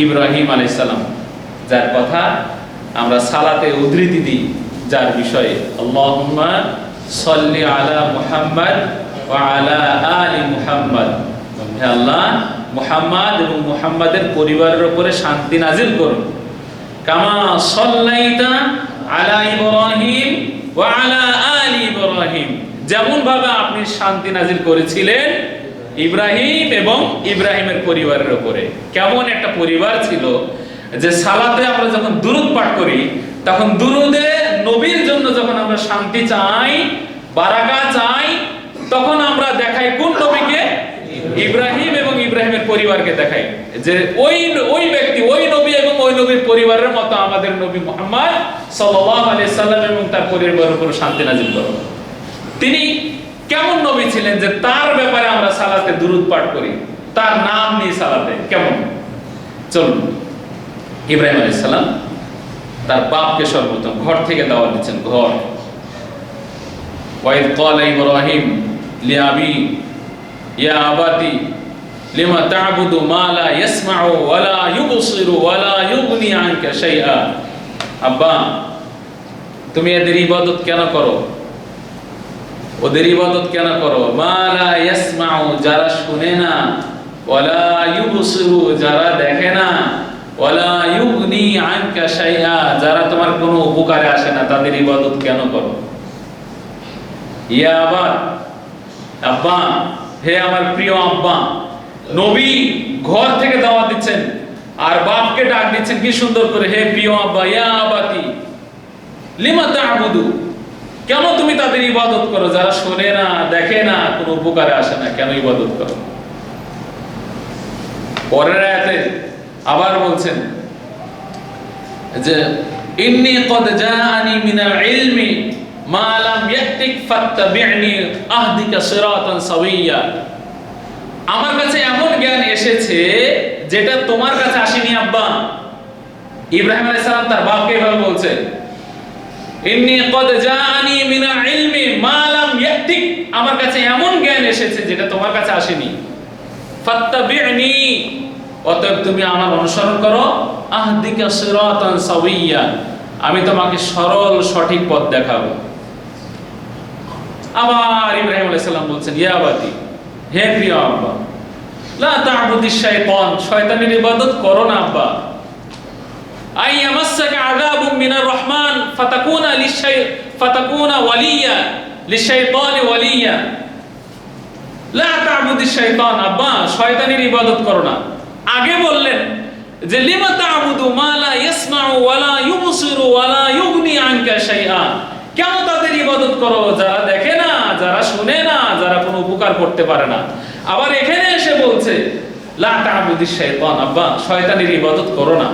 ইব্রাহিম আলাইহিস সালাম, যার কথা আমরা সালাতে উদ্ধৃতি দিই, যার বিষয়ে আল্লাহুম্মা সাল্লি আলা মুহাম্মাদ ওয়া আলা আলি মুহাম্মাদ, হে আল্লাহ মুহাম্মদ এবং মুহাম্মাদের পরিবারের উপরে শান্তি নাজিল করুন। কামা সাল্লাইতা আলা ইব্রাহিম ওয়া আলা আলি ইব্রাহিম, যেমন ভাবে আপনি শান্তি নাজিল করেছিলেন ইব্রাহিম এবং ইব্রাহিমের পরিবারের উপরে। কেমন একটা পরিবার ছিল যে সালাতে আমরা যখন দুরূদ পাঠ করি তখন দুরুদে নবীর জন্য যখন আমরা শান্তি চাই, বারাকা চাই, তখন আমরা দেখাই কোন নবীকে? ইব্রাহিম এবং ইব্রাহিমের পরিবারকে দেখাই যে ওই ব্যক্তি, ওই নবী এবং ওই নবীর পরিবারের মতো আমাদের নবী মুহাম্মদ সাল্লাল্লাহু আলাইহি সাল্লাম এবং তার পরিবারের উপর শান্তি নাজিল করুন। তিনি কেমন নবী ছিলেন যে তার ব্যাপারে আমরা সালাতে দুরূদ পাঠ করি, তার নাম নিয়ে সালাতে কেমন? চলুন, ইব্রাহিম আলাইহিস সালাম তার বাপকে সর্বপ্রথম ঘর থেকে দাওয়াত দিচ্ছেন। ঘর, ওয়াইদ ক্বালা ইব্রাহিম লিআবি ইয়া আবাতি লিমা তা'বুদু মা লা ইয়াসমাউ ওয়া লা ইউবসিরু ওয়া লা ইউগনি আনকা শাইআ। আব্বা, তুমি এদের ইবাদত কেন করো? ওদের ইবাদত কেন করো? মা লা ইয়াসমাউ, যারা শুনে না, ওয়া লা ইউবসিরু, যারা দেখে না, ওয়া লা ইউগনি আনকা শাইআ, যারা তোমার কোনো উপকারে আসে না, তাদের ইবাদত কেন করো? ইয়া আবা, আব্বা, হে আমার প্রিয় আব্বা। নবী ঘর থেকে দাওয়াত দিচ্ছেন আর বাপকে ডাক দিচ্ছেন কি সুন্দর করে, হে প্রিয় আব্বা, ইয়া আবাতি লিমা তা'বুদু, কেন তুমি তাদের ইবাদত করো যারা শোনে না, দেখে না, কোনো উপকারে আসে না? কেন ইবাদত করো? পরের আয়াতে আবার বলছেন যে ইন্নী ক্বাদ জাআনি মিনাল ইলমি মা লাম ইয়াতিক ফাত্তাবি'নি আহদিকা সিরাতান সাওয়িয়া, আমার কাছে এমন জ্ঞান এসেছে যেটা তোমার কাছে আসেনি আব্বা। ইব্রাহিম আলাইহিস সালাম তার বাপকে এভাবে বলছেন, ইন্নী ক্বাদ জাআনি মিনাল ইলমি মা লাম ইয়াতিক, আমার কাছে এমন জ্ঞান এসেছে যেটা তোমার কাছে আসেনি। ফাত্তাবি'নি, অতএব তুমি আমার অনুসরণ করো। আহদিকা সিরাতান সাওয়িয়া, আমি তোমাকে সরল সঠিক পথ দেখাবো। আবার ইব্রাহিম আলাইহিস সালাম বলছেন, ইয়া আবাতি, হে প্রিয় আব্বা, লা তা'বুদিশ শাইতান, শয়তানের ইবাদত করো না আব্বা। আই ইয়ামাসসাকা আযাবুম মিনার রহমান ফাতাকুনা ওয়ালিয়া লিশাইতানি ওয়ালিয়া, লা তা'বুদিশ শাইতান, আব্বা শয়তানের ইবাদত করো না। আগে বললেন যে লিমা তা'বুদু মা লা ইয়াসমাউ ওয়া লা ইউবসিরু ওয়া লা ইউগনি আনকা শাইআ, কেন তাদের ইবাদত করো যারা দেখে না, যারা শুনে না, যারা কোনো উপকার করতে পারে না? আবার এখানে এসে বলছে লা তা'বুদিশ শাইতান, আব্বা শয়তানের ইবাদত করো না।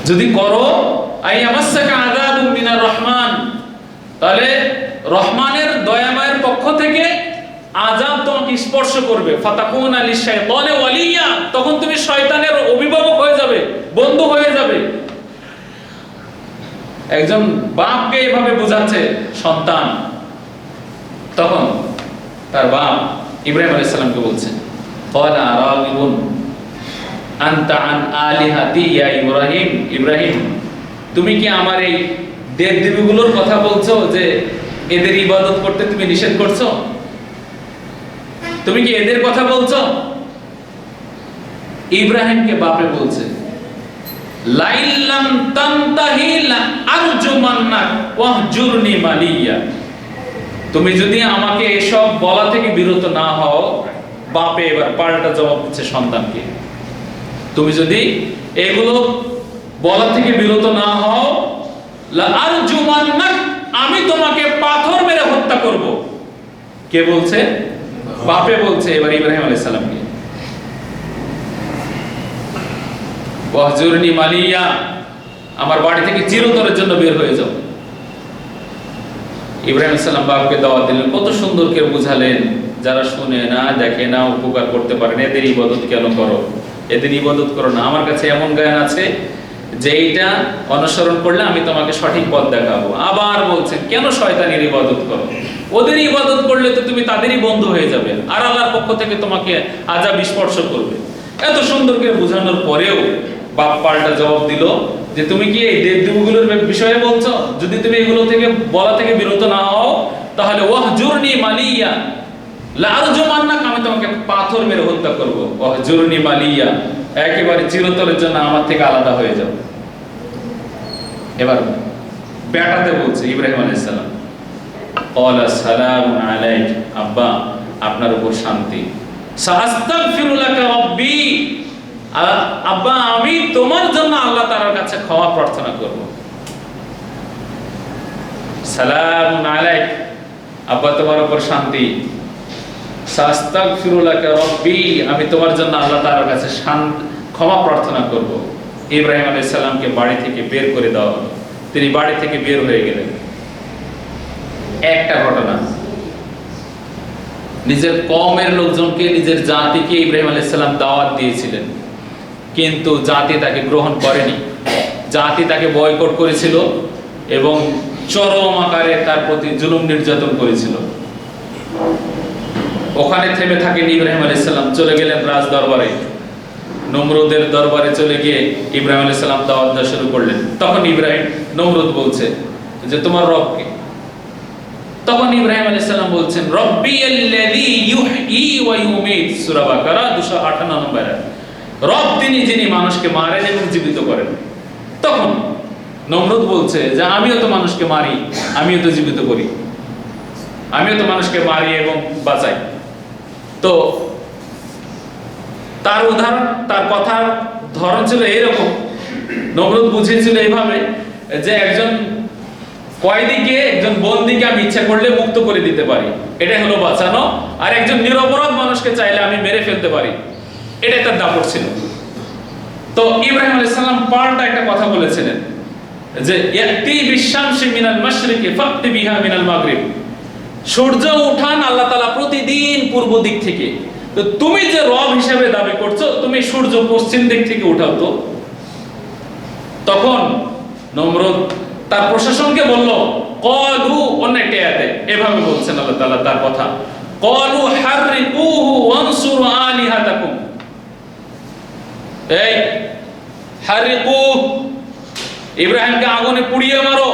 যদি করো আইয়ামাসসাকা আযাবুম মিনার রহমান, তাহলে রহমানের দয়াময়ের পক্ষ থেকে আযাব তোমাকে স্পর্শ করবে। ফাতাকুনা লিশাইতানি ওয়ালিয়া, তখন তুমি শয়তানের অভিভাবক হয়ে যাবে, বন্ধু হয়ে যাবে। একজন বাপকে এইভাবে বোঝাচ্ছে সন্তান, তখন তার বাপ ইব্রাহিম আলাইহিস সালামকে বলছেন, ক্বালা রাগিবুন আনতা আন আলিহাতি ইয়া ইব্রাহিম, ইব্রাহিম তুমি কি আমার এই দেবদেবীগুলোর কথা বলছো যে এদের ইবাদত করতে তুমি নিষেধ করছো? তুমি কি এদের কথা বলছো? ইব্রাহিমকে বাপে বলছে, লাইল্লাম তানতাহি লা আরজুমান্নাক ওয়াহজুরনি মালিয়া, তুমি যদি আমাকে এসব বলা থেকে বিরত না হও, বাপে এবার পাল্টা জবাব দিচ্ছে সন্তানকে, তুমি যদি এগুলো বলা থেকে বিরত না হও, লা আরজুমান্নাক, আমি তোমাকে পাথর মেরে হত্যা করব। কে বলছে? বাপে বলছে এবার ইব্রাহিম আলাইহিস সালামকে। ওয়াহজুরনি মালিয়া, আমার বাড়ি থেকে চিরতরের জন্য বের হয়ে যাও। ইব্রাহিম আলাইহিস সালাম বাপকে দাওয়াত দিলেন, কত সুন্দর করে বুঝালেন, যারা শুনে না, দেখে না, উপকার করতে পারে না, এদের ইবাদত কেন করো? এদের ইবাদত করো না, আমার কাছে এমন জ্ঞান আছে যে এইটা অনুসরণ করলে আমি তোমাকে সঠিক পথ দেখাবো। আবার বলছেন কেন শয়তানের ইবাদত করো? ওদেরই ইবাদত করলে তো তুমি তাদেরই বন্ধু হয়ে যাবে, আর আল্লাহর পক্ষ থেকে তোমাকে আযাব স্পর্শ করবে। এত সুন্দর করে বোঝানোর পরেও বাপ পাল্টা জবাব দিল যে তুমি কি এই দেবদেবীগুলোর বিষয়ে বলছো? যদি তুমি এগুলো থেকে বলা থেকে বিরত না হও তাহলে ওয়াহজুরনি মালিয়া লারজুমান্নাক, আমি তোমাকে পাথর মেরে হত্যা করব। ওয়াহজুরনি মালিয়া, একেবারে চিরতরের জন্য আমার থেকে আলাদা হয়ে যাও। এবার বেটাতে বলছে ইব্রাহিম আলাইহিস সালাম, ক্বালা সালামুন আলাইক, আব্বা আপনার উপর শান্তি। সাআস্তাগফিরু লাকা রাব্বি, আব্বা আমি তোমার জন্য আল্লাহ তাআলার কাছে ক্ষমা প্রার্থনা করব। সালামুন আলাইক, আব্বা তোমার উপর শান্তি। সাআস্তাগফিরু লাকা রাব্বি, আমি তোমার জন্য আল্লাহ তাআলার কাছে ক্ষমা প্রার্থনা করব। ইব্রাহিম আলাইহিস সালামকে বাড়ি থেকে বের করে দেওয়া হলো, তিনি বাড়ি থেকে বের হয়ে গেলেন। একটা ঘটনা, নিজের কওমের লোকজনকে, নিজের জাতিকে ইব্রাহিম আলাইহিস সালাম দাওয়াত দিয়েছিলেন, কিন্তু জাতি তাকে গ্রহণ করেনি। জাতি তাকে বয়কট করেছিল এবং চরম আকারে তার প্রতি জুলুম নির্যাতন করেছিল। ওখানে থেমে থাকেন ইব্রাহিম আলাইহিস সালাম, চলে গেলেন রাজ দরবারে, নমরুদের দরবারে চলে গিয়ে ইব্রাহিম আলাইহিস সালাম দাওয়াত দেওয়া শুরু করলেন। তখন নমরুদ বলছে যে তোমার রব কে? তখন ইব্রাহিম আলাইহিস সালাম বলছেন রব্বিয়াল্লাযী ইউহয়ী ওয়া ইউমীত, সূরা বাকারা 258 নম্বর আয়াত। রব তিনি যিনি মানুষকে মারেন এবং জীবিত করেন। তখন নমরুদ বলছে যে আমিও তো মানুষকে মারি, আমিও তো জীবিত করি, আমিও তো মানুষকে মারি এবং বাঁচাই। তো তার উদাহরণ, তার কথার ধরন ছিল এরকম। নমরুদ বুঝিয়েছিল এইভাবে যে একজন কয়েদিকে, একজন বন্দীকে আমি ইচ্ছা করলে মুক্ত করে দিতে পারি, এটাই হলো বাঁচানো। আর একজন নিরপরাধ মানুষকে চাইলে আমি মেরে ফেলতে পারি, এটাই তার দাপট ছিল। তো ইব্রাহিম আলাইহিস সালাম পাল্টা একটা কথা বলেছিলেন যে ইয়াতি বিশামসি মিনাল মাশরিকি ফাতি বিহা মিনাল মাগরিব, সূর্য ওঠান আল্লাহ তাআলা প্রতিদিন পূর্ব দিক থেকে। তো তুমি যে রব হিসেবে দাবি করছো, তুমি সূর্য পশ্চিম দিক থেকে উঠাও তো। তখন নমরুদ তার প্রশাসনকে বলল ক্বালু, অনেক আয়াতে এভাবে বলছেন আল্লাহ তাআলা তার কথা, ক্বালু হাররিকুহু ওয়ানসুরু আলিহাতাকুম, এই হাররিকু, ইব্রাহিমকে আগুনে পুড়িয়ে মারো,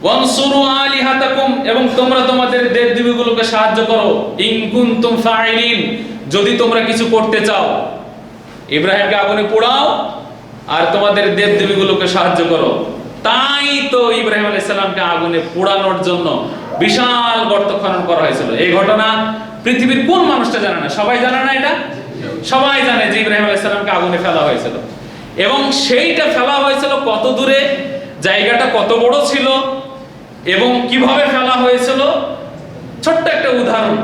ওয়ানসুরু আলিহাতাকুম, এবং তোমরা তোমাদের দেবদেবীগুলোকে সাহায্য করো, ইন কুনতুম ফাইলিন, যদি তোমরা কিছু করতে চাও। ইব্রাহিমকে আগুনে পোড়াও আর তোমাদের দেবদেবীগুলোকে সাহায্য করো। তাই তো ইব্রাহিম আলাইহিস সালামকে আগুনে পোড়ানোর জন্য বিশাল গর্ত খনন করা হয়েছিল। এই ঘটনা পৃথিবীর কোন মানুষটা জানে না? সবাই জানে না? এটা সবাই জানে যে ইব্রাহিম আলাইহিস সালামকে আগুনে ফেলা হয়েছিল। এবং সেইটা ফেলা হয়েছিল কত দূরে, জায়গাটা কত বড় ছিল এবং কিভাবে ফেলা হয়েছিল। ছোট্ট একটা উদাহরণ,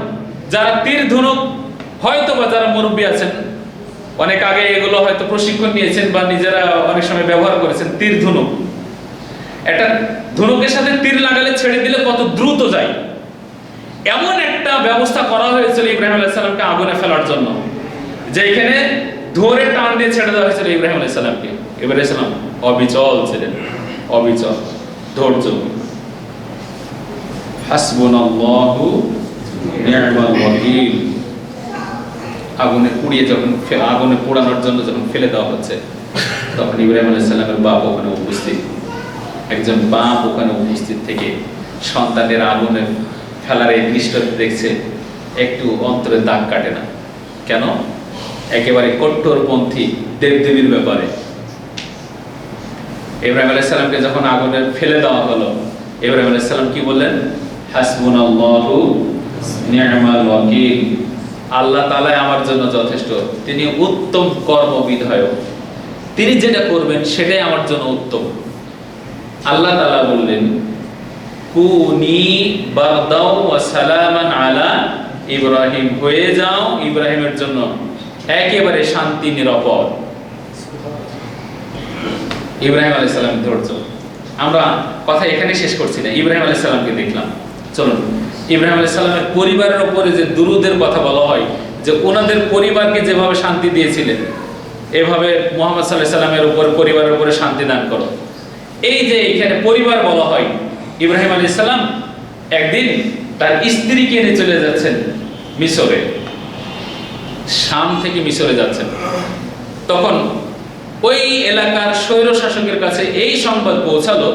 যারা তীর ধনুক হয়তো বা যারা মুরব্বী আছেন, অনেক আগে এগুলো হয়তো প্রশিক্ষণ নিয়েছেন বা নিজেরা অনেক সময় ব্যবহার করেছেন। তীর ধনুক, একটা ধনুকের সাথে তীর লাগালে ছেড়ে দিলে কত দ্রুত যায়, এমন একটা ব্যবস্থা করা হয়েছিল ইব্রাহিম আলাইহিস সালামকে আগুনে ফেলার জন্য, যে এখানে ধরে টান দিয়ে ছেড়ে দেওয়া হয়েছিল ইব্রাহিম আলাইহিস সালামকে। ইব্রাহিম আলাইহিস সালাম অবিচল ছিলেন, অবিচল, ধৈর্য। হাসবুনাল্লাহু নি'মাল ওয়াকিল। আগুনে পুড়িয়ে যখন আগুনে পোড়ানোর জন্য যখন ফেলে দেওয়া হচ্ছে, তখন ইব্রাহিম আলাইহিস সালামের বাপ ওখানে উপস্থিত। একজন বাপ ওখানে উপস্থিত থেকে সন্তানের আগুনে ফেলার এই দৃশ্যটি দেখছে, একটু অন্তরে দাগ কাটে না। কেন? একেবারে কট্টরপন্থী দেবদেবীর ব্যাপারে। ইব্রাহিম আলাইহিস সালামকে যখন আগুনে ফেলে দেওয়া হলো, ইব্রাহিম আলাইহিস সালাম কি বললেন? হাসবুনাল্লাহু নি'মাল ওয়াকিল, আল্লাহ তাআলা আমার জন্য যথেষ্ট, তিনি উত্তম কর্মবিধায়ক, তিনি যেটা করবেন সেটাই আমার জন্য উত্তম। আল্লাহ তাআলা বললেন কুনি বারদাও ওয়া সালামান আলা ইব্রাহিম, হয়ে যাও ইব্রাহিমের জন্য একেবারে শান্তি নিরাপদ। ইব্রাহিম আলাইহিস সালামের ধৈর্য। আমরা কথা এখানে শেষ করছি না, ইব্রাহিম আলাইহিস সালামকে দেখলাম। চলুন, ইব্রাহিম আলাইহিস সালামের পরিবারের উপরে যে দুরূদের কথা বলা হয়, যে ওনাদের পরিবারকে যেভাবে শান্তি দিয়েছিলেন, এভাবে মুহাম্মদ সাল্লাল্লাহু আলাইহি সাল্লামের উপর, পরিবারের উপরে শান্তি দান করো। এই যে এখানে পরিবার বলা হয়, ইব্রাহিম আলাইহিস সালাম একদিন তার স্ত্রীকে নিয়ে চলে যাচ্ছেন মিশরে, শাম থেকে মিশরে যাচ্ছেন। তখন ওই এলাকার স্বৈর শাসকের কাছে এই সংবাদ পৌঁছালো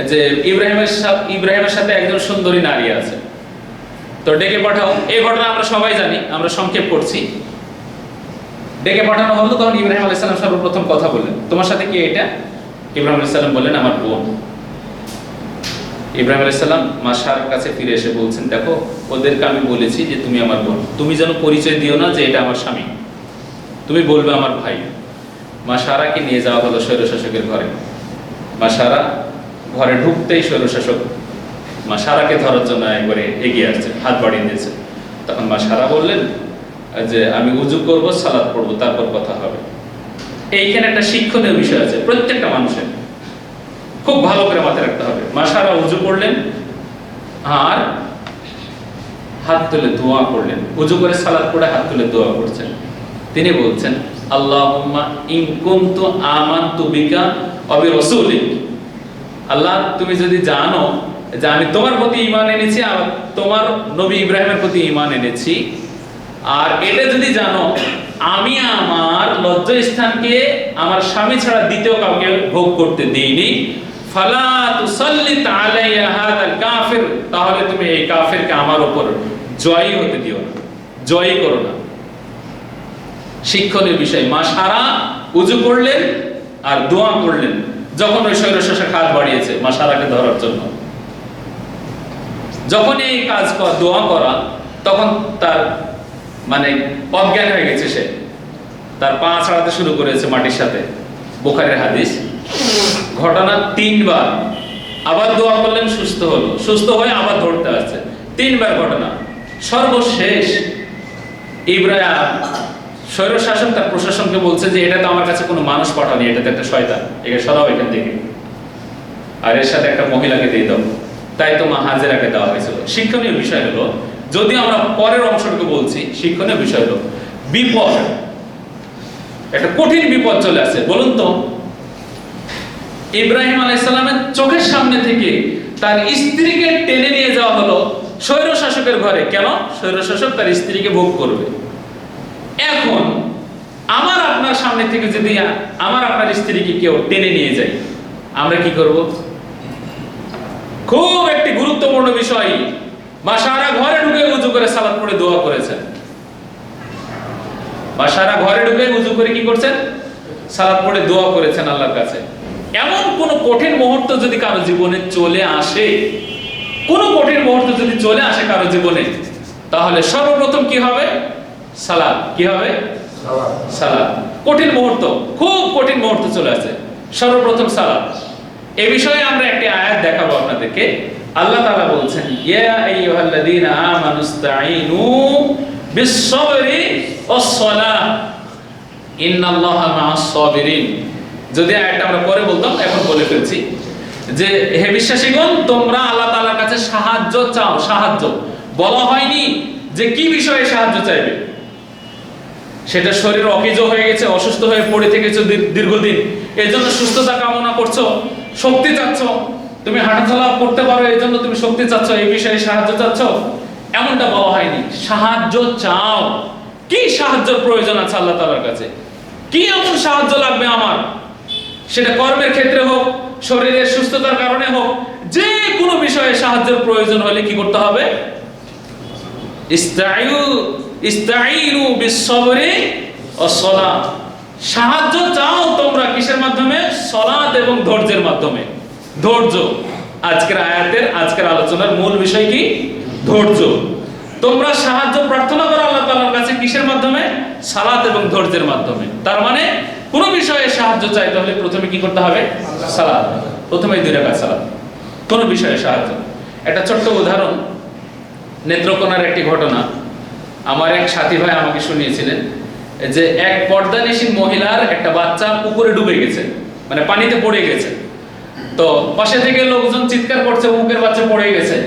যে ইব্রাহিমের সাথে একজন সুন্দরী নারী আছে, তো ডেকে পাঠাও। এই ঘটনা আমরা সবাই জানি, আমরা সংক্ষেপ করছি। ডেকে পাঠানো হলো, তখন ইব্রাহিম আলাইহিস সালাম সর্বপ্রথম কথা বললেন, তোমার সাথে কি এটা? ইব্রাহিম আলাইহিস সালাম বললেন, আমার বোন। ইব্রাহিম আলাইহিস সালাম মা সারার কাছে ফিরে এসে বলছেন, দেখো ওদেরকে আমি বলেছি যে তুমি আমার বোন, তুমি যেন পরিচয় দিও না যে এটা আমার স্বামী, তুমি বলবে আমার ভাই। মা সারাকে নিয়ে যাওয়া হলো স্বৈরশাসকের ঘরে। মা সারা ঘরে ঢুকতেই স্বৈরশাসক মা সারাকে ধরার জন্য একবারে এগিয়ে আসছে, হাত বাড়িয়ে দিয়েছে। তখন মা সারা বললেন যে আমি উযু করব, সালাত পড়বো, তারপর কথা হবে। এইখানে একটা শিক্ষণীয় বিষয় আছে প্রত্যেকটা মানুষের, খুব ভালো করে মাথায় রাখতে হবে। মা সারা উযু করলেন আর হাত তুলে দোয়া করলেন, উযু করে সালাত পড়ে হাত তুলে দোয়া করছেন। তিনি বলছেন, আল্লাহুম্মা ইন কুনতু আমানতু বিকা ওয়া বিরাসূলিক, আল্লাহ তুমি যদি জানো যে আমি তোমার প্রতি ঈমান এনেছি আর তোমার নবী ইব্রাহিমের প্রতি ঈমান এনেছি, আর এটা যদি জানো আমি আমার লজ্জাস্থানকে আমার স্বামী ছাড়া দ্বিতীয় কাউকে ভোগ করতে দেইনি, ফালা তুসাল্লিত আলাইয়া হাযাল কাফির, তাহলে তুমি এই কাফিরকে আমার উপর জয়ী হতে দিও না, জয়ী করো না। শিক্ষণীয় বিষয়, মা সারা উযু করলেন আর দোয়া করলেন যখন ওই স্বৈরশাসক হাত বাড়িয়েছে মা সারাকে ধরার জন্য। যখন এই কাজ দোয়া করা, তখন তার মানে অজ্ঞান হয়ে গেছে, সে তার পা ছাড়াতে শুরু করেছে মাটির সাথে, বুখারীর হাদিস। ঘটনা 3 বার, আবার দোয়া করলেন, সুস্থ হলো, সুস্থ হয়ে আবার ধরতে আসছে, 3 বার ঘটনা। সর্বশেষ ইব্রাহিম স্বৈরশাসক তার প্রশাসনকে বলছে যে এটা তো আমার কাছে কোনো মানুষ পাঠানি, এটা তো একটা শয়তান, একে সরাও এখান থেকে, আর এর সাথে একটা মহিলাকে দিয়ে দাও। তাই তো মা হাজেরাকে দেওয়া হয়েছিল। শিক্ষণীয় বিষয় হলো, যদি আমরা পরের অংশটুকু বলছি, শিক্ষণীয় বিষয় হলো বিপদ, একটা কঠিন বিপদ চলে আসছে। বলুন তো, ইব্রাহিম আলাইহিস সালামের চোখের সামনে থেকে তার স্ত্রীকে টেনে নিয়ে যাওয়া হলো স্বৈরশাসকের ঘরে। কেন? স্বৈরশাসক তার স্ত্রীকে ভোগ করবে। এখন আমার আপনার সামনে থেকে যদি আমার আপনার স্ত্রীকে কেউ টেনে নিয়ে যায়, আমরা কি করব? খুব একটি গুরুত্বপূর্ণ বিষয়, মা সারা ঘরে ঢুকে উযু করে সালাত পড়ে দোয়া করেছেন। মা সারা ঘরে ঢুকে উযু করে কি করছেন? সালাত পড়ে দোয়া করেছেন আল্লাহর কাছে। এমন কোন কঠিন মুহূর্ত যদি কারো জীবনে চলে আসে, কোন কঠিন মুহূর্ত যদি চলে আসে কারো জীবনে, তাহলে সর্বপ্রথম কি হবে? সালাত। কি হবে? সালাত। কঠিন মুহূর্ত, খুব কঠিন মুহূর্ত চলে আসে, সর্বপ্রথম সালাত। এই বিষয়ে আমরা একটি আয়াত দেখাবো আপনাদেরকে। আল্লাহ তাআলা বলছেন, ইয়া আইয়ুহাল্লাযীনা আমানুস্তাঈনু বিস-সাবরি ওয়াস-সালাহ ইন্নাল্লাহা মা'আস-সাবিরিন। যদি আয়াতটা আমরা পরে বলতাম, এখন বলে ফেলছি যে হে বিশ্বাসীগণ, তোমরা আল্লাহ তাআলার কাছে সাহায্য চাও। সাহায্য বলা হয়নি যে কি বিষয়ে সাহায্য চাইবে। সেটা শরীর অকেজ হয়ে গেছে, অসুস্থ হয়ে পড়ে থেকেছো দীর্ঘদিন, এর জন্য সুস্থতা কামনা করছো, শক্তি চাচ্ছ, তুমি হাঁটাচলা করতে পারো এই জন্য তুমি শক্তি চাচ্ছ, এই বিষয়ে সাহায্য চাচ্ছ, এমনটা বলা হয়নি। সাহায্য চাও। কি সাহায্যের প্রয়োজন আছে আল্লাহ তাআলার কাছে? কি এমন সাহায্য লাগবে আমার? সেটা কর্মের ক্ষেত্রে হোক, শরীরের সুস্থতার কারণে হোক, যে কোনো বিষয়ে সাহায্যের প্রয়োজন হলে কি করতে হবে? ইস্তাঈনু বিস-সাবরি ওয়াস-সালাহ। সাহায্য চাও তোমরা কিসের মাধ্যমে? সালাত এবং ধৈর্যের মাধ্যমে। ধৈর্য। আজকের আয়াতের, আজকের আলোচনার মূল বিষয় কি? ধৈর্য। তোমরা সাহায্য প্রার্থনা করো আল্লাহ তাআলার কাছে কিসের মাধ্যমে? সালাত এবং ধৈর্যের মাধ্যমে। তার মানে কোন বিষয়ে সাহায্য চাইতে হলে প্রথমে কি করতে হবে? সালাত। প্রথমে 2 রাকাত সালাত। কোন বিষয়ে সাহায্য। একটা ছোট্ট উদাহরণ, নেত্রকোনার একটি ঘটনা। আমার এক সাথী ভাই আমাকে শুনিয়েছিলেন যে এক পর্দানিশীন মহিলার একটা বাচ্চা পুকুরে ডুবে গেছে, মানে পানিতে পড়ে গেছে। তো পাশে থেকে লোকজন চিৎকার করছে, মুখের বাচ্চা পড়ে গেছে।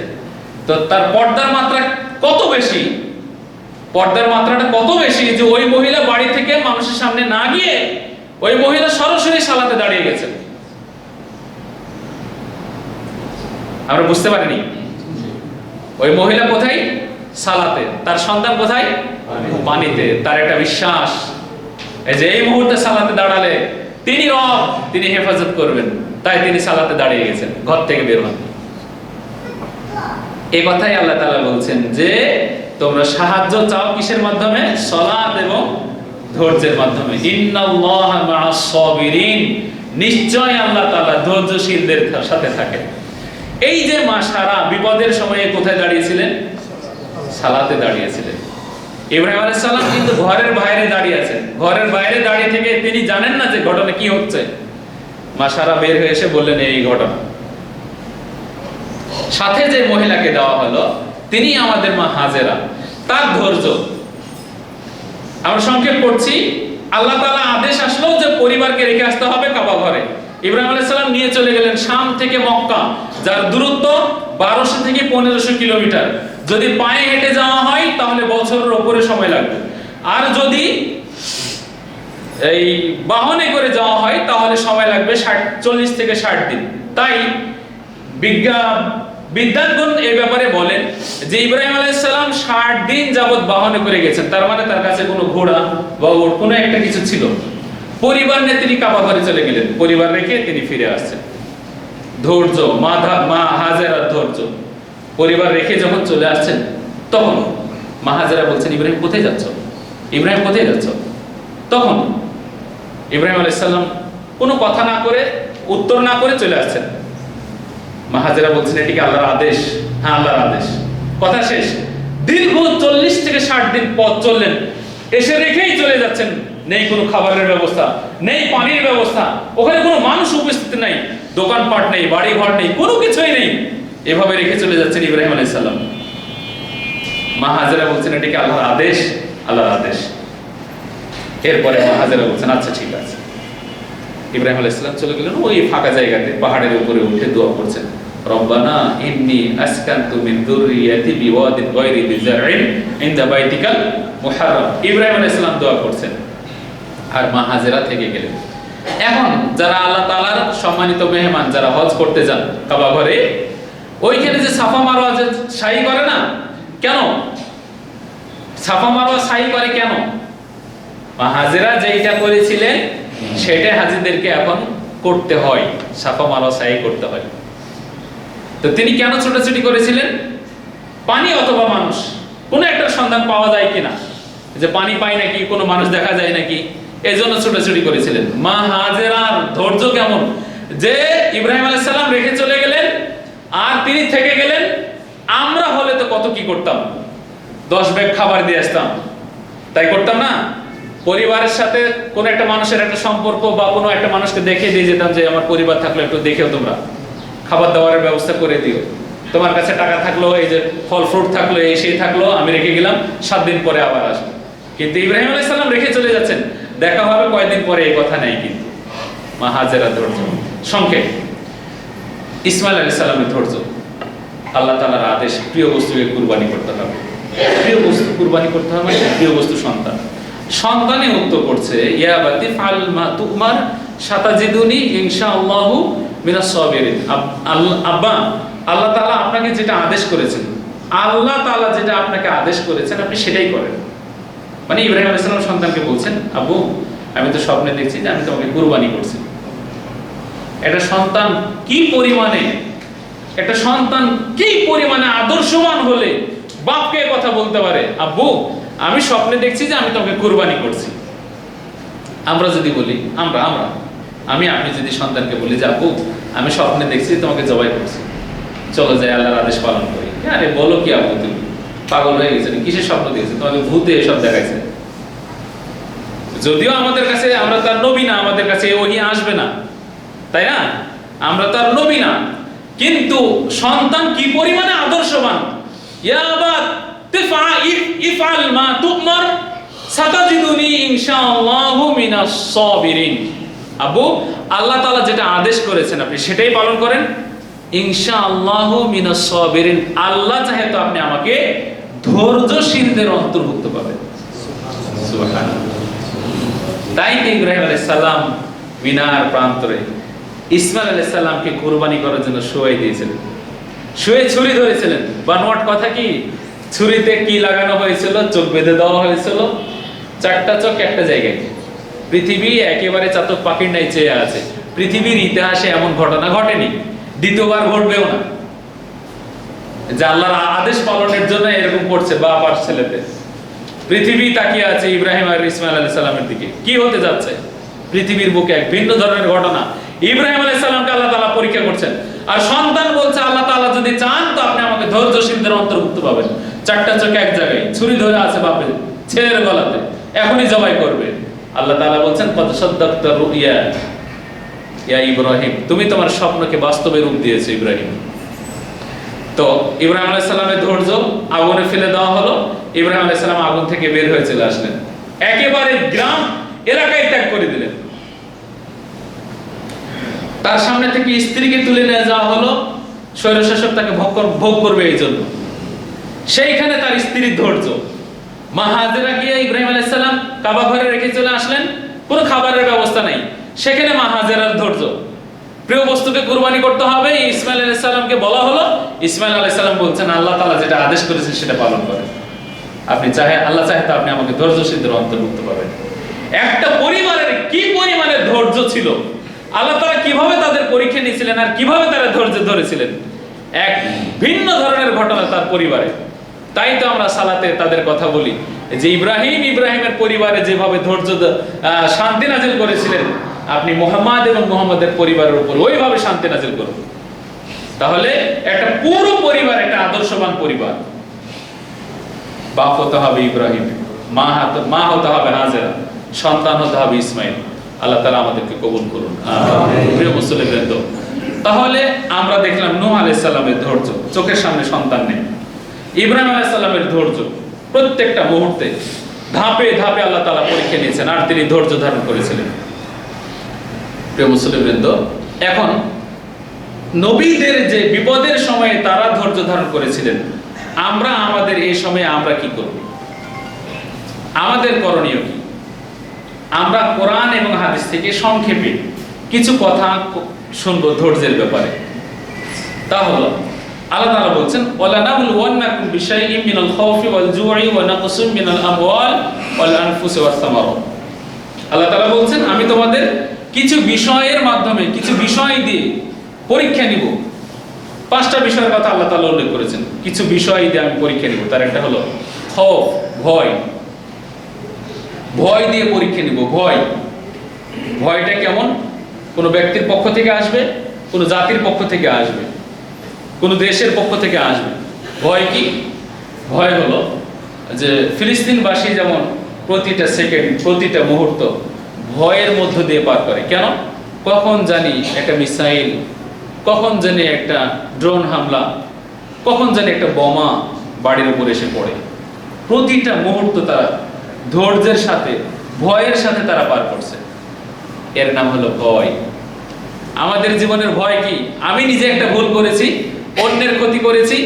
তো তার পর্দার মাত্রা কত বেশি, পর্দার মাত্রাটা কত বেশি যে ওই মহিলা বাড়ি থেকে মানুষের সামনে না গিয়ে ওই মহিলা সরাসরি সালাতে দাঁড়িয়ে গেছে। আমরা বুঝতে পারিনি। ওই মহিলা কোথায়? সালাতে। তার সন্তান কোথায়? পানিতে। তার একটা বিশ্বাস, এই যে এই মুহূর্তে সালাতে দাঁড়ালে তিনি রব, তিনি হেফাজত করবেন, তাই তিনি সালাতে দাঁড়িয়ে গেছেন, ঘর থেকে বের হন। এই কথাই আল্লাহ তাআলা বলছেন যে তোমরা সাহায্য চাও কিসের মাধ্যমে? সালাত এবং ধৈর্যের মাধ্যমে। ইন্নাল্লাহা মা'আস সাবিরিন, নিশ্চয় আল্লাহ তাআলা ধৈর্যশীলদের সাথে থাকেন। এই যে মা সারা বিপদের সময়ে কোথায় দাঁড়িয়েছিলেন? সালাতে দাঁড়িয়েছিলেন। ইব্রাহিম আলাইহিস সালাম কিন্তু ঘরের বাইরে দাঁড়িয়ে আছেন। ঘরের বাইরে দাঁড়িয়ে থেকে তিনি জানেন না যে ঘটনা কি হচ্ছে। মা সারা বের হয়ে এসে বললেন এই ঘটনা। সাথে যে মহিলাকে দেওয়া হলো তিনি আমাদের মা হাজেরা। তার ধৈর্য, আমরা সংক্ষেপ করছি, আল্লাহ তাআলা আদেশ আসলো যে পরিবারকে রেখে আসতে হবে কাবা ঘরে। ইব্রাহিম আলাইহিস সালাম নিয়ে চলে গেলেন শাম থেকে মক্কা, যার দূরত্ব 1200 থেকে 1500 কিলোমিটার। যদি পায়ে হেঁটে যাওয়া হয় তাহলে বছরের উপরে সময় লাগবে, আর যদি এই বাহনে করে যাওয়া হয় তাহলে সময় লাগবে 40 থেকে 60 দিন। তাই বিদ্যানগণ এই ব্যাপারে বলেন যে ইব্রাহিম আলাইহিস সালাম 60 দিন যাবত বাহনে করে গেছেন, তার মানে তার কাছে কোনো ঘোড়া বা ওর কোনো একটা কিছু ছিল। পরিবার নিয়ে তিনি কাবা ঘরে চলে গেলেন, পরিবার রেখে তিনি ফিরে আসছেন। ধৈর্য, মা হাজেরার ধৈর্য। পরিবার রেখে যখন চলে আসছেন তখন মা হাজেরা বলছেন ইব্রাহিম কোথায় যাচ্ছ? ইব্রাহিম কোথায় যাচ্ছ? তখন ইব্রাহিম আলাইহিস সালাম কোনো কথা না করে, উত্তর না করে চলে আসছেন। মা হাজেরা বলছেন এটি কি আল্লাহর আদেশ? হ্যাঁ, আল্লাহর আদেশ। কথা শেষ। দীর্ঘ 40 থেকে 60 দিন পথ চললেন, এসে রেখেই চলে যাচ্ছেন। নেই কোনো খাবারের ব্যবস্থা, নেই পানির ব্যবস্থা, ওখানে কোনো মানুষ উপস্থিত নাই, দোকানপাট নেই, বাড়ি ঘর নেই, কোনো কিছুই নেই। এভাবে রেখে চলে যাচ্ছেন ইব্রাহিম আলাইহিস সালাম। মা হাজেরা বলছেন এটি কি আল্লাহর আদেশ? আল্লাহর আদেশ। এরপরে মা হাজেরা বলছেন আচ্ছা ঠিক আছে। ইব্রাহিম আলাইহিস সালাম চলে গেলেন ওই ফাঁকা জায়গাতে, পাহাড়ের উপরে উঠে দোয়া করছেন, রব্বানা ইন্নী আসকানতু মিন যুররিয়াতি বিওয়াদিন গায়রি যি যারইন ইনদা বাইতিকাল মুহাররম। ইব্রাহিম আলাইহিস সালাম দোয়া করছেন আর মা হাজেরা থেকে গেলেন। এখন যারা আল্লাহ তাআলার সম্মানিত মেহমান, যারা হজ করতে যান কাবা ঘরে, ওইখানে যে সাফা মারওয়া যে সাই করে না, কেন সাফা মারওয়া সাই করে কেন? মা হাজেরা যেটা করেছিলেন সেটাই হাজীদেরকে এখন করতে হয়, সাফা মারওয়া সাই করতে হয়। তো তিনি কেন ছোটাছুটি করেছিলেন? পানি অথবা মানুষ, কোনো একটা সন্ধান পাওয়া যায় কিনা, যে পানি পাই নাকি, কোনো মানুষ দেখা যায় নাকি, এজন্য ছোটাছুটি করেছিলেন। মা হাজেরার ধৈর্য কেমন, যে ইব্রাহিম আলাইহিস সালাম রেখে চলে গেলেন আর তিনি থেকে গেলেন। আমরা হলে তো কত কি করতাম, 10 ব্যাগ খাবার দিয়ে আসতাম, তাই করতাম না? পরিবারের সাথে কোন একটা মানুষের একটা সম্পর্ক বা কোনো একটা মানুষকে দেখে দিয়ে যেতাম যে আমার পরিবার থাকলো একটু দেখেও তোমরা খাবার দাবারের ব্যবস্থা করে দিও, তোমার কাছে টাকা থাকলো, এই যে ফল ফ্রুট থাকলো, এই সেই থাকলো, আমি রেখে গেলাম, 7 দিন পরে আবার আসবো। কিন্তু ইব্রাহিম আলাইহিস সালাম রেখে চলে যাচ্ছেন, দেখা হবে কয়েকদিন পরে, এই কথা নাই। কিন্তু মা হাজেরা ধৈর্য। সংক্ষেপ, ইসমাইল আলাইহিস সালামের ধৈর্য। আল্লাহ তাআলার আদেশ প্রিয় বস্তুকে কুরবানি করতে হবে। প্রিয় বস্তু কুরবানি করতে হবে মানে প্রিয় বস্তু সন্তান। সন্তানে উত্তর করছে ইয়া বাতি ফাল মা তুমার সাতাজিদুনি ইনশাআল্লাহু মিনাস সাবিরিন। আব্বা, আল্লাহ তাআলা আপনাকে যেটা আদেশ করেছেন, আল্লাহ তাআলা যেটা আপনাকে আদেশ করেছেন আপনি সেটাই করেন। মানে ইব্রাহিম আলাইহিস সালাম সন্তানকে বলছেন, আব্বু আমি তো স্বপ্নে দেখছি যে আমি তোমাকে কুরবানি করছি। একটা সন্তান কি পরিমাণে, একটা সন্তান কি পরিমাণে আদর্শবান হলে বাপকে কথা বলতে পারে, আব্বু আমি স্বপ্নে দেখছি যে আমি তোমাকে কুরবানি করছি। আমরা যদি বলি, আপনি যদি সন্তানকে বলি যে আব্বু আমি স্বপ্নে দেখছি তোমাকে জবাই করছি, চলো যাই আল্লাহর আদেশ পালন করি। আরে বলো কি আব্বু, তুমি পাগল হয়ে গেছে, কিসের স্বপ্ন দেখেছে, তোমাকে ভূতে এসব দেখাইছে। যদিও আমাদের কাছে, আমরা তার নবী না, আমাদের কাছে ওহী আসবে না, তাই না? আমরা তার নবী না, কিন্তু সন্তান কি পরিমাণে আদর্শবান। ইয়া আবাত ইফআল মা তুমার সাতাজিদুনি ইনশাআল্লাহু মিনাস সাবিরিন। আব্বু আল্লাহ তাআলা যেটা আদেশ করেছেন আপনি সেটাই পালন করেন, ইনশাআল্লাহু মিনাস সাবিরিন। আল্লাহ চাহে তো আপনি আমাকে ধৈর্যশীলদের অন্তর্ভুক্ত পাবেন। সুবহানাল্লাহ। তাই ইব্রাহিম আলাইহিস সালাম মিনার প্রান্তরে ইসমাইল আলাইহিস সালামকে কুরবানি করার জন্য শোয়াই দিয়েছিলেন। শুয়ে ছুরি ধরেছিলেন। বানোয়াট কথা কি, ছুরিতে কি লাগানো হয়েছিল? চোখ বেঁধে দেওয়া হয়েছিল, চারটা চোখ একটা জায়গায়। পৃথিবী একেবারে চাতক পাখির ন্যায় চেয়ে আছে। পৃথিবীর ইতিহাসে এমন ঘটনা ঘটেনি, দ্বিতীয়বার ঘটবেও না, যে আল্লাহর আদেশ পালনের জন্য এরকম করছে বাপ আর ছেলেতে। পৃথিবী তাকিয়ে আছে ইব্রাহিম আর ইসমাইল আলাইহিস সালামের দিকে। কি হতে যাচ্ছে পৃথিবীর বুকে? এক ভিন্ন ধরনের ঘটনা। ইব্রাহিম আলাইহিস সালামকে আল্লাহ তাআলা পরীক্ষা করছেন, আর সন্তান বলছে আল্লাহ তাআলা যদি চান তো আপনি আমাকে ধৈর্যশীলদের অন্তর্ভুক্ত পাবেন। চারটা চোখ এক জায়গায়, ছুরি ধরে আছে বাপের ছেলের গলাতে, এখনই জবাই করবে। আল্লাহ তাআলা বলছেন কদ সাদ্দাকতা রুইয়া ইয়া ইব্রাহিম, তুমি তোমার স্বপ্নকে বাস্তবে রূপ দিয়েছো ইব্রাহিম। তো ইব্রাহিম আলাইহিস সালামের ধৈর্য, আগুনে ফেলে দেওয়া হলো। ইব্রাহিম আলাইহিস সালাম আগুন থেকে বের হয়ে চলে আসলেন, একেবারে গ্রাম এলাকায় ত্যাগ করে দিলেন। তার সামনে থেকে স্ত্রীকে তুলে নিয়ে যাওয়া হলো, স্বৈরশাসক তাকে ভোগ করবে এই জন্য। সেইখানে তার স্ত্রীর ধৈর্য। মা হাজেরা গিয়ে ইব্রাহিম আলাইহিস সালাম কাবা ঘরে রেখে চলে আসলেন, কোনো খাবারের ব্যবস্থা নাই। সেখানে মা হাজেরার ধৈর্য, প্রিয় বস্তুকে কুরবানি করতে হবে। ইসমাইল আলাইহিস সালামকে বলা হলো, ইসমাইল আলাইহিস সালাম বলছেন আল্লাহ তাআলা যেটা আদেশ করেছেন সেটা পালন করেন। আপনি চাহে, আল্লাহ চাহে তো আপনি আমাকে ধৈর্যশীলদের অন্তর্ভুক্ত পাবেন। একটা পরিবারের কি পরিমাণের ধৈর্য ছিল, আল্লাহ তাআলা কিভাবে তাদের পরীক্ষা নিয়েছিলেন আর কিভাবে তারা ধৈর্য ধরেছিলেন, এক ভিন্ন ধরনের ঘটনা তার পরিবারে। তাই তো আমরা সালাতে তাদের কথা বলি যে ইব্রাহিমের পরিবারে যেভাবে ধৈর্য শান্তি নাজিল করেছিলেন, আপনি মুহাম্মদ এবং মুহাম্মদের পরিবারের উপর ওইভাবে শান্তি নাজিল করুন। তাহলে একটা পুরো পরিবার, একটা আদর্শবান পরিবার। বাপ হতে হবে ইব্রাহিম, মা হতে হবে হাজেরা, সন্তান হতে হবে ইসমাইল। আল্লাহ তাআলা আমাদেরকে কবুল করুন, আমিন। প্রিয় মুসলিমবৃন্দ, তাহলে আমরা দেখলাম নূহ আলাইহিস সালামের ধৈর্য, চোখের সামনে সন্তান নেই। ইব্রাহিম আলাইহিস সালামের ধৈর্য, প্রত্যেকটা মুহূর্তে ধাপে ধাপে আল্লাহ তাআলা পরীক্ষা নিয়েছেন, আর তিনি ধৈর্য ধারণ করেছিলেন। প্রিয় মুসলিমবৃন্দ, এখন নবীদের যে বিপদের সময়ে তারা ধৈর্য ধারণ করেছিলেন, আমরা আমাদের এই সময়ে আমরা কি করব? আমাদের করণীয় কি? আমরা কোরআন এবং হাদিস থেকে সংক্ষেপে কিছু কথা শুনবো ধৈর্যের ব্যাপারে। তা হলো আল্লাহ তাআলা বলছেন ওয়ালানাবলুওয়ান্নাকুম বিশাইইম মিনাল খাউফি ওয়াল জু'i ওয়া নাকসিম মিনাল আমওয়াল ওয়াল আনফুসি ওয়াস সামারাত। আল্লাহ তাআলা বলছেন আমি তোমাদের কিছু বিষয়ের মাধ্যমে, কিছু বিষয় দিয়ে পরীক্ষা নিব। পাঁচটা বিষয়ের কথা আল্লাহ তাআলা উল্লেখ করেছেন, কিছু বিষয় দিয়ে আমি পরীক্ষা নিব। তার একটা হলো খৌফ, ভয়। ভয় দিয়ে পরীক্ষা নিব। ভয়টা কেমন? কোনো ব্যক্তির পক্ষ থেকে আসবে, কোনো জাতির পক্ষ থেকে আসবে, কোনো দেশের পক্ষ থেকে আসবে। ভয় কি? ভয় হলো যে ফিলিস্তিনবাসী যেমন প্রতিটা সেকেন্ড, প্রতিটা মুহূর্ত ভয়ের মধ্য দিয়ে পার করে। কেন? কখন জানি একটা মিসাইল, কখন জানি একটা ড্রোন হামলা, কখন জানি একটা বোমা বাড়ির উপর এসে পড়ে। প্রতিটা মুহূর্ত তারা ধৈর্যের সাথে, ভয়ের সাথে তারা পার করছে। এর নাম হলো ভয়। আমাদের জীবনের ভয় কি? আমি নিজে একটা ভুল করেছি, অন্যের ক্ষতি করেছি,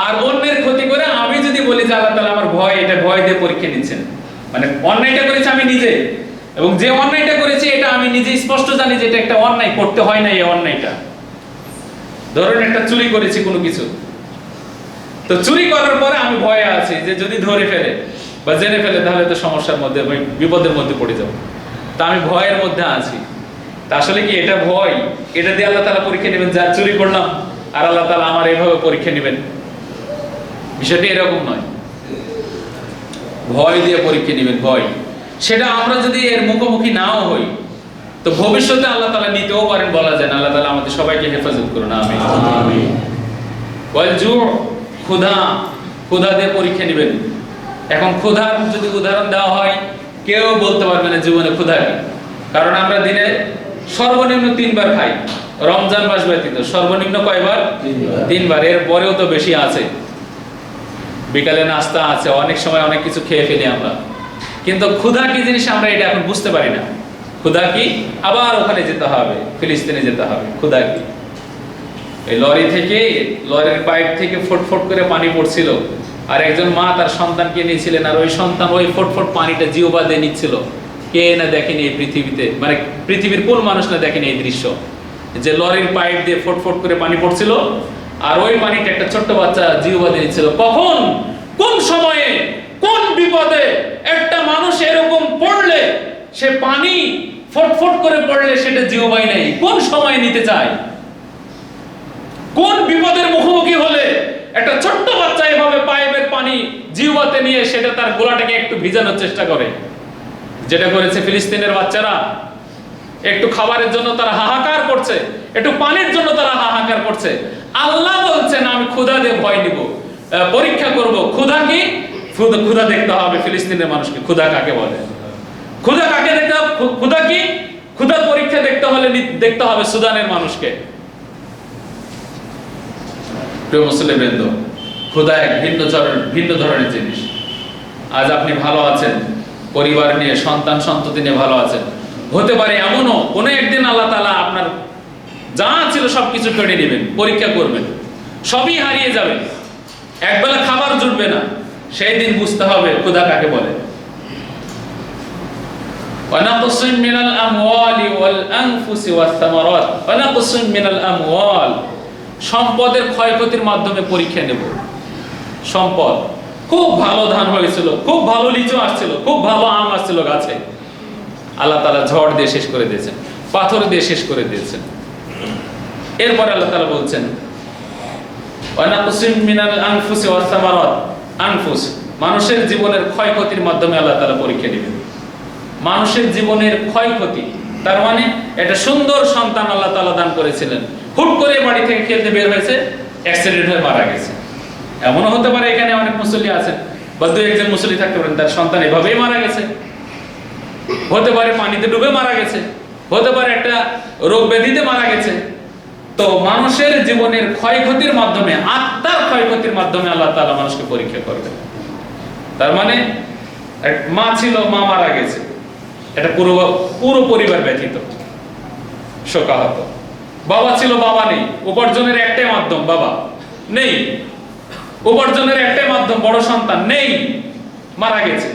আর অন্যের ক্ষতি করে আমি যদি বলি যে আল্লাহ তাআলা আমার ভয়, এটা ভয় দিয়ে পরীক্ষা নিচ্ছেন। মানে অন্যায়টা করেছি আমি নিজে, এবং যে অন্যায়টা করেছি এটা আমি নিজে স্পষ্ট জানি যে এটা একটা অন্যায়, করতে হয় না এই অন্যায়টা। ধরুন একটা চুরি করেছি কোনো কিছু, তো চুরি করার পরে আমি ভয়ে আছি যে যদি ধরে ফেলে বা জেনে ফেলে তাহলে তো সমস্যার মধ্যে, বিপদের মধ্যে পড়ে যাব। তা আমি ভয়ের মধ্যে আছি। তা আসলে কি এটা ভয়? এটা দিয়ে আল্লাহ তাআলা পরীক্ষা নেবেন, যা চুরি করলাম আর আল্লাহ তাআলা আমার এইভাবে পরীক্ষা নেবেন? বিষয়টি এরকম নয়। ভয় দিয়ে পরীক্ষা নেবেন, ভয়। সেটা আমরা যদি এর মুখোমুখি নাও হই তো ভবিষ্যতে আল্লাহ তাআলা নিতেও পারেন, বলা যায় না। আল্লাহ তাআলা আমাদের সবাইকে হেফাজত করুন, আমিন। ওয়াল জু', ক্ষুধা দিয়ে পরীক্ষা নেবেন। এখন ক্ষুধার যদি উদাহরণ দেওয়া হয়, কেউ বলতে পারবে না জীবনে ক্ষুধা কি। কারণ আমরা দিনে সর্বনিম্ন 3 বার খাই, রমজান মাস ব্যতীত সর্বনিম্ন কয়বার? 3 বার। এর পরেও তো বেশি আছে, বিকালে নাস্তা আছে, অনেক সময় অনেক কিছু খেয়ে ফেলি আমরা। কিন্তু ক্ষুধা কি জিনিস আমরা এটা এখন বুঝতে পারি না। ক্ষুধা কি? আবার ওখানে যেতে হবে, ফিলিস্তিনে যেতে হবে। ক্ষুধা কি? এই লরির পাইপ থেকে ফটফট করে পানি পড়ছিল, আর একজন মা তার সন্তানকে নিয়েছিলেন, আর ওই সন্তান ওই ফটফট পানিটা জিহ্বা দিয়ে নিচ্ছিল। কে না দেখেনি এই পৃথিবীতে, মানে পৃথিবীর কোন মানুষ না দেখেনি এই দৃশ্য, যে লরির পাইপ দিয়ে ফটফট করে পানি পড়ছিল, আর ওই পানিটা একটা ছোট্ট বাচ্চা জিহ্বা দিয়েছিল। কখন, কোন সময়ে, কোন বিপদে একটা মানুষ এরকম পড়লে, সে পানি ফটফট করে পড়লে সেটা জিহ্বাই নেই, কোন সময় নিতে চায়? কোন বিপদের মুখোমুখি হলে একটা ছোট্ট বাচ্চা এভাবে পাইপের পানি জিহ্বাতে নিয়ে সেটা তার গোলাটাকে একটু ভিজানোর চেষ্টা করে, যেটা করেছে ফিলিস্তিনের বাচ্চারা। একটু খাবারের জন্য তারা হাহাকার করছে, একটু পানির জন্য তারা হাহাকার করছে। আল্লাহ বলছেন আমি ক্ষুধা দিয়ে ভয় নিব, পরীক্ষা করব। ক্ষুধা কি? ক্ষুধা দেখতে হবে ফিলিস্তিনের মানুষকে। ক্ষুধা কাকে বলে? ক্ষুধা কাকে দেখতে হবে? ক্ষুধা কি? ক্ষুধা পরীক্ষা দেখতে হবে সুদানের মানুষকে। প্রিয় মুসলিমবৃন্দ, ক্ষুধা এক ভিন্ন ধরনের জিনিস। আজ আপনি ভালো আছেন, পরিবার নিয়ে, সন্তান সন্ততি নিয়ে ভালো আছেন, হতে পারে এমনও কোনো একদিন আল্লাহ তাআলা আপনার যা ছিল সবকিছু কেড়ে নেবেন, পরীক্ষা করবেন, সবই হারিয়ে যাবে, একবেলা খাবার জুটবে না। সেই দিন বুঝতে হবে ক্ষুধা কাকে বলে। ونقص من الأموال والأنفس والثمرات ونقص من الأموال সম্পদের ক্ষয়ক্ষতির মাধ্যমে পরীক্ষা নেব। সম্পদ, খুব ভালো ধান হয়েছিল, খুব ভালো লিচু আসছিল, খুব ভালো আম আসছিল গাছে, আল্লাহ তাআলা ঝড় দিয়ে শেষ করে দিয়েছেন, পাথর দিয়ে শেষ করে দিয়েছেন। এরপর আল্লাহ তাআলা বলছেন ওয়ানাকুসিম মিনাল আনফুসি ওয়াস সামারাত। আনফুস, মানুষের জীবনের ক্ষয়ক্ষতির মাধ্যমে আল্লাহ তাআলা পরীক্ষা নেবেন। মানুষের জীবনের ক্ষয়ক্ষতি, তার মানে একটা সুন্দর সন্তান আল্লাহ তাআলা দান করেছিলেন, হুট করে বাড়ি থেকে খেলতে বের হয়েছে, অ্যাক্সিডেন্ট হয়ে মারা গেছে। এমনও হতে পারে এখানে অনেক মুসল্লি আছেন বা দুই একজন মুসল্লি থাকতে পারেন, তার সন্তান এভাবেই মারা গেছে। হতে পারে পানিতে ডুবে মারা গেছে, হতে পারে একটা রোগ ব্যাধিতে মারা গেছে। তো মানুষের জীবনের ক্ষয়ক্ষতির মাধ্যমে, আত্মার ক্ষয়ক্ষতির মাধ্যমে আল্লাহ তাআলা মানুষকে পরীক্ষা করবেন। তার মানে এক মা ছিল, মা মারা গেছে, এটা পুরো পরিবার ব্যথিত, শোকাহত। বাবা ছিল, বাবা নেই, উপার্জনের একটাই মাধ্যম বাবা নেই, উপার্জনের একটাই মাধ্যম বড় সন্তান নেই, মারা গেছে।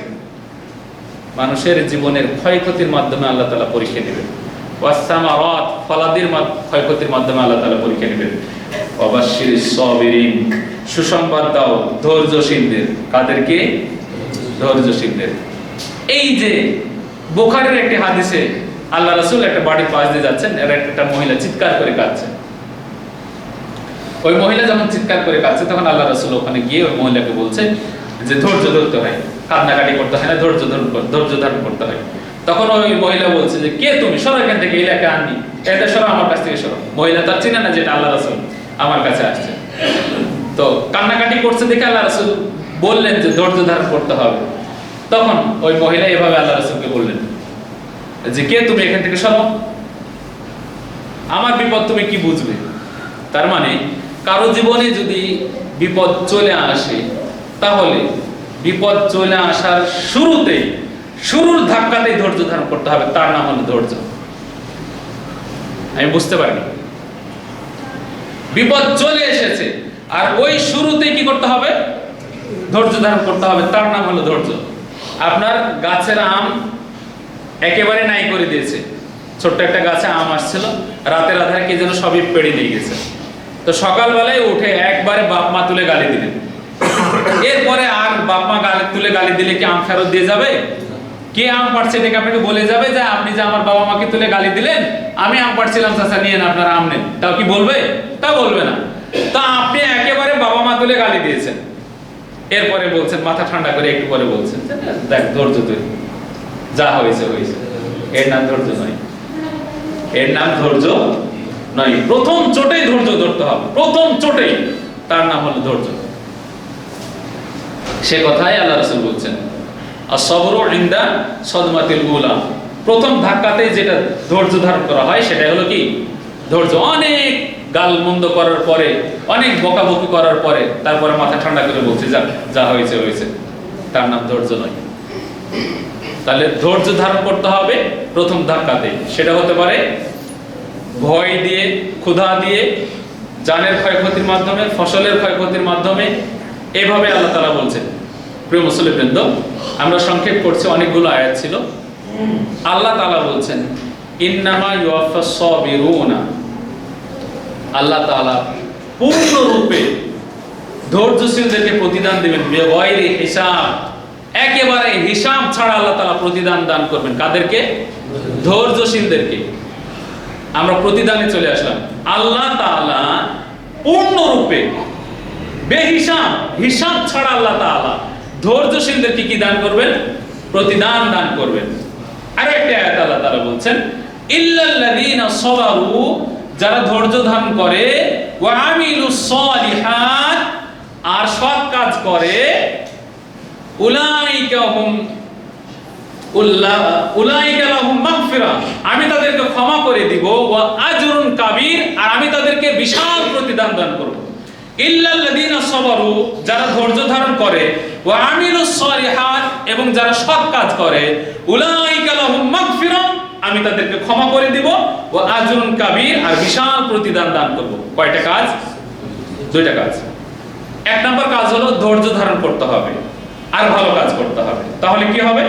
মানুষের জীবনের ক্ষয়ক্ষতির মাধ্যমে আল্লাহ তাআলা পরীক্ষা নেবেন। ওয়াসসামারাত, ফলাদির ক্ষয়ক্ষতির মাধ্যমে আল্লাহ তাআলা পরীক্ষা নেবেন। ওয়াবাশশিরিস সাবিরিন, সুসংবাদ দাও ধৈর্যশীলদের। কাদেরকে? ধৈর্যশীলদের। এই যে বুখারীর একটি হাদিসে আল্লাহ রাসূল একটা বাড়ির পাশ দিয়ে যাচ্ছেন, এর একটা মহিলা চিৎকার করে কাঁদছে। ওই মহিলা যখন চিৎকার করে কাঁদছে তখন আল্লাহ রাসূল ওখানে গিয়ে ওই মহিলাকে বলছে যে ধৈর্য ধরতে হয়, কান্নাকাটি করতে হয় না, ধৈর্য ধারণ করতে হয়। তখন ওই মহিলা বলছে যে কে তুমি, সরো এখান থেকে, এই এলাকায় আননি, এটা সরো, আমার কাছ থেকে সরো। মহিলা তার চিনে না যেটা আল্লাহ রাসূল আমার কাছে আসছে। তো কান্নাকাটি করছে দেখে আল্লাহ রাসূল বললেন যে ধৈর্য ধারণ করতে হবে। তখন ওই মহিলা এভাবে আল্লাহ রাসূলকে বললেন যে কে তুমি, এখান থেকে সরো, আমার বিপদ তুমি কি বুঝবে? তার মানে কারো জীবনে যদি বিপদ চলে আসে, তাহলে বিপদ চলে আসার শুরুর ধাক্কাতেই ধৈর্য ধারণ করতে হবে, তার নাম হলো ধৈর্য। আমি বুঝতে পারিনি, বিপদ চলে এসেছে আর ওই শুরুতেই কি করতে হবে? ধৈর্য ধারণ করতে হবে, তার নাম হলো ধৈর্য। আপনার গাছের আম একেবারে নাই করে দিয়েছে, ছোট্ট একটা গাছে আম আসছিল, রাতের আধারে কে যেন সবই পেড়ে নিয়ে গেছে। তো সকালবেলায় উঠে একবারে বাপ মা তুলে গালি দিলেন। এরপরে আর বাপ মা তুলে গালি দিলে কি আম ফেরত দিয়ে যাবে? কে আম পাড়ছে এটাকে আপনাকে বলে যাবে যে আপনি যে আমার বাবা মাকে তুলে গালি দিলেন, আমি আম পাড়ছিলাম, চাচা নিয়েন আপনার আম নেন, তাও কি বলবে? তা বলবে না। তা আপনি একেবারে বাবা মা তুলে গালি দিয়েছেন, এরপরে বলছেন মাথা ঠান্ডা করে একটু পরে বলছেন দেখ ধৈর্য, তুই যা হয়েছে হয়েছে। এর নাম ধৈর্য নয়, এর নাম ধৈর্য নয়। প্রথম চোটেই ধৈর্য ধরতে হবে, প্রথম চোটেই, তার নাম হলো ধৈর্য। সে কথাই আল্লাহ রাসূল বলছেন as-sabru inda sadmatil ula, প্রথম ধাক্কাতেই যেটা ধৈর্য ধারণ করা হয় সেটা হলো কি? ধৈর্য। অনেক গাল মন্দ করার পরে, অনেক বকাবকি করার পরে তারপরে মাথা ঠান্ডা করে বলছে যা হয়েছে হয়েছে, তার নাম ধৈর্য নয়। তাহলে ধৈর্য ধারণ করতে হবে প্রথম ধাক্কাতেই। সেটা হতে পারে ভয় দিয়ে, ক্ষুধা দিয়ে, জানের ক্ষয়ক্ষতির মাধ্যমে, ফসলের ক্ষয়ক্ষতির মাধ্যমে। এভাবে আল্লাহ তাআলা বলছেন। প্রিয় মুসলিমবৃন্দ, আমরা সংক্ষেপ করছি, অনেকগুলো আয়াত ছিল। আল্লাহ তাআলা বলছেন ইন্নামা ইউওয়াফাস সাবিরুনা, আল্লাহ তাআলা পূর্ণরূপে ধৈর্যশীলদেরকে প্রতিদান দিবেন বেগয়রে হিসাব, একেবারে হিসাব ছাড়া আল্লাহ তাআলা প্রতিদান দান করবেন। কাদেরকে? ধৈর্যশীলদেরকে। আমরা প্রতিদানে চলে আসলাম। আল্লাহ তাআলা পূর্ণরূপে বেহিসাব, হিসাব ছাড়া আল্লাহ তাআলা ধৈর্যশীলদেরকে কি দান করবেন? প্রতিদান দান করবেন। আরো একটা আয়াত আল্লাহ তাআলা বলছেন, ইল্লাল্লাযীনা সাবারু, যারা ধৈর্য ধারণ করে, ওয়া আমিলুস সালিহাত, আর সৎ কাজ করে, উলাইকা লাহুম মাগফিরা, আমি তাদেরকে ক্ষমা করে দিব, ওয়া আজরুন কাবীর, আর আমি তাদেরকে বিশাল প্রতিদান দান করব। ইল্লাল্লাযীনা সাবারু, যারা ধৈর্য ধারণ করে, ওয়া আমিলুস সালিহাত, এবং যারা সৎ কাজ করে, উলাইকা লাহুম মাগফিরা, আমি তাদেরকে ক্ষমা করে দিব, ওয়া আজরুন কাবীর, আর বিশাল প্রতিদান দান করব। কয়টা কাজ? দুইটা কাজ। এক নাম্বার কাজ হলো ধৈর্য ধারণ করতে হবে আর ভালো কাজ করতে হবে। তাহলে কি হবে?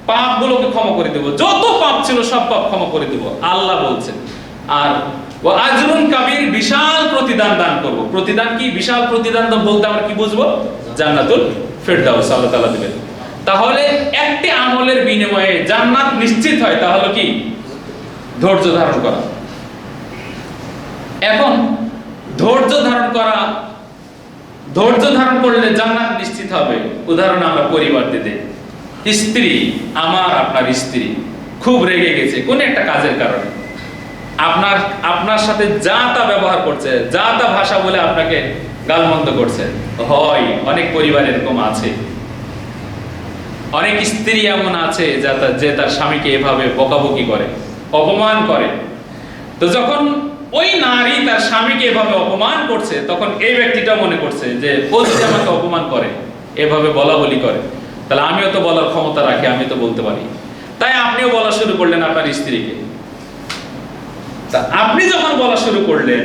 পাপগুলোকে ক্ষমা করে দেব, যত পাপ ছিল সব পাপ ক্ষমা করে দেব আল্লাহ বলছেন। আর ওয়া আজরুন কাবীর, বিশাল প্রতিদান দান করব। প্রতিদান কি? বিশাল প্রতিদান বলতে আমরা কি বুঝবো? জান্নাতুল ফিরদাউস আল্লাহ তাআলা দিবেন। তাহলে একটি আমলের বিনিময়ে জান্নাত নিশ্চিত হয়, তাহলে কি? ধৈর্য ধারণ করা। এখন ধৈর্য ধারণ করলে জান্নাত নিশ্চিত হবে। উদাহরণ আমরা পরিবার দিতে, স্ত্রী, আমার আপনার স্ত্রী খুব রেগে গেছে কোন একটা কাজের কারণে, আপনার সাথে যা তা ব্যবহার করছে, যা তা ভাষা বলে আপনাকে গালমন্দ করছে। হয় অনেক পরিবার এরকম আছে, অনেক স্ত্রী এমন আছে যে তার স্বামীকে এভাবে বকাবকি করে, অপমান করে। তো যখন ওই নারী তার স্বামীকে এভাবে অপমান করছে, তখন এই ব্যক্তিটা মনে করছে যে ও যদি আমাকে অপমান করে, এভাবে বলা বলি করে, তাহলে আমিও তো বলার ক্ষমতা রাখি, আমি তো বলতে পারি। তাই আপনিও বলা শুরু করলেন আপনার স্ত্রীকে। তা আপনি যখন বলা শুরু করলেন,